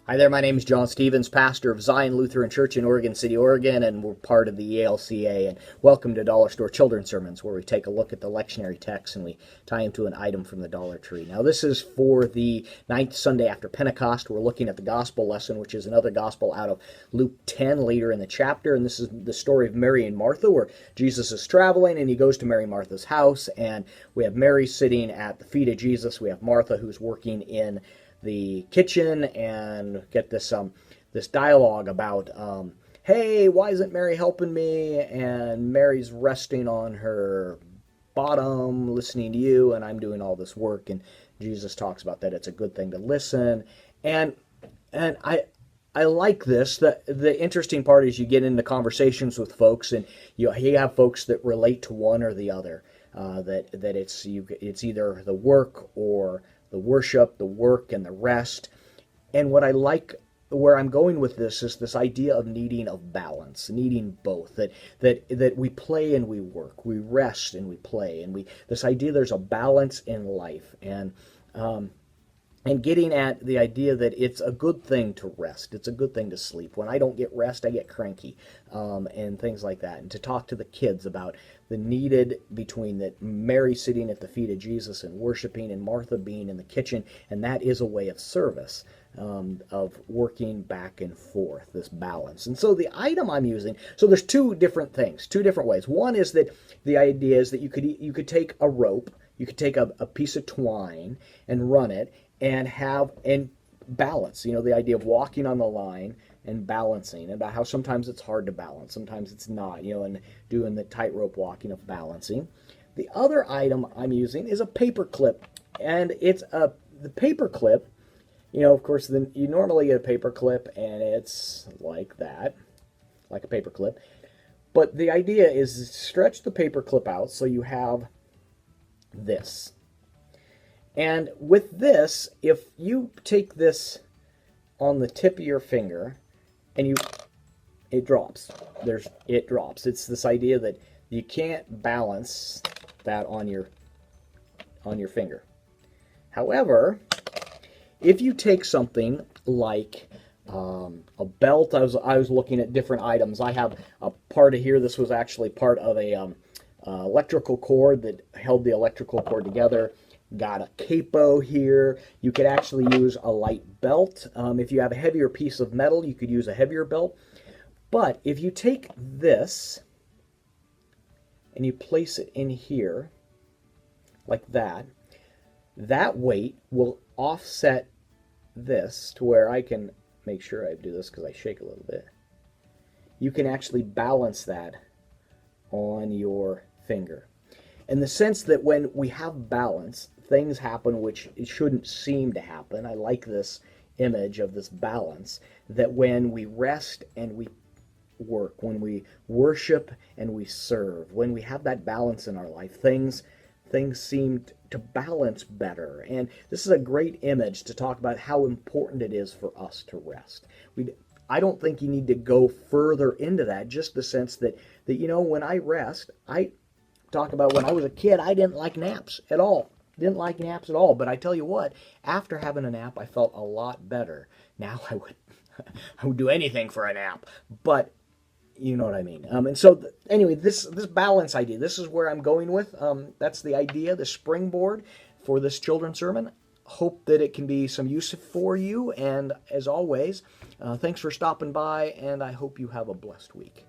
Hi there, my name is John Stevens, pastor of Zion Lutheran Church in Oregon City, Oregon, and we're part of the ELCA. And welcome to Dollar Store Children's Sermons, where we take a look at the lectionary text and we tie them to an item from the Dollar Tree. Now, this is for the ninth Sunday after Pentecost. We're looking at the gospel lesson, which is another gospel out of Luke 10 later in the chapter. And this is the story of Mary and Martha, where Jesus is traveling and he goes to Mary and Martha's house. And we have Mary sitting at the feet of Jesus. We have Martha, who's working in the kitchen, and get this dialogue about hey, why isn't Mary helping me? And Mary's resting on her bottom, listening to you, and I'm doing all this work. And Jesus talks about that it's a good thing to listen. And I like this. The interesting part is you get into conversations with folks, and you have folks that relate to one or the other. That it's either the work or the worship, the work and the rest. And what I like, where I'm going with this, is this idea of needing of balance, needing both. That we play and we work, we rest and we play, and this idea there's a balance in life, and getting at the idea that it's a good thing to rest. It's a good thing to sleep. When I don't get rest, I get cranky, and things like that. And to talk to the kids about the needed between that Mary sitting at the feet of Jesus and worshiping, and Martha being in the kitchen, and that is a way of service, of working back and forth, this balance. And so the item I'm using, so there's two different things, two different ways. One is that the idea is that you could take a rope, you could take a piece of twine and run it, and balance, the idea of walking on the line and balancing, and about how sometimes it's hard to balance, sometimes it's not, and doing the tightrope walking of balancing. The other item I'm using is a paper clip, and it's the paper clip, of course, then you normally get a paper clip, and it's like that, like a paper clip, but the idea is to stretch the paper clip out so you have this. And with this, if you take this on the tip of your finger and it drops. It drops. It's this idea that you can't balance that on your finger. However, if you take something like a belt, I was looking at different items. I have a part of here. This was actually part of a electrical cord that held the electrical cord together. Got a capo here. You could actually use a light belt. If you have a heavier piece of metal, you could use a heavier belt. But if you take this and you place it in here, like that, that weight will offset this to where I can make sure I do this because I shake a little bit. You can actually balance that on your finger. In the sense that when we have balance, things happen which it shouldn't seem to happen. I like this image of this balance, that when we rest and we work, when we worship and we serve, when we have that balance in our life, things seem to balance better. And this is a great image to talk about how important it is for us to rest. I don't think you need to go further into that, just the sense that when I rest, I talk about when I was a kid, I didn't like naps at all. But I tell you what, after having a nap, I felt a lot better. Now I would do anything for a nap, but you know what I mean. And so anyway, this balance idea, this is where I'm going with. That's the idea, the springboard for this children's sermon. Hope that it can be some use for you. And as always, thanks for stopping by, and I hope you have a blessed week.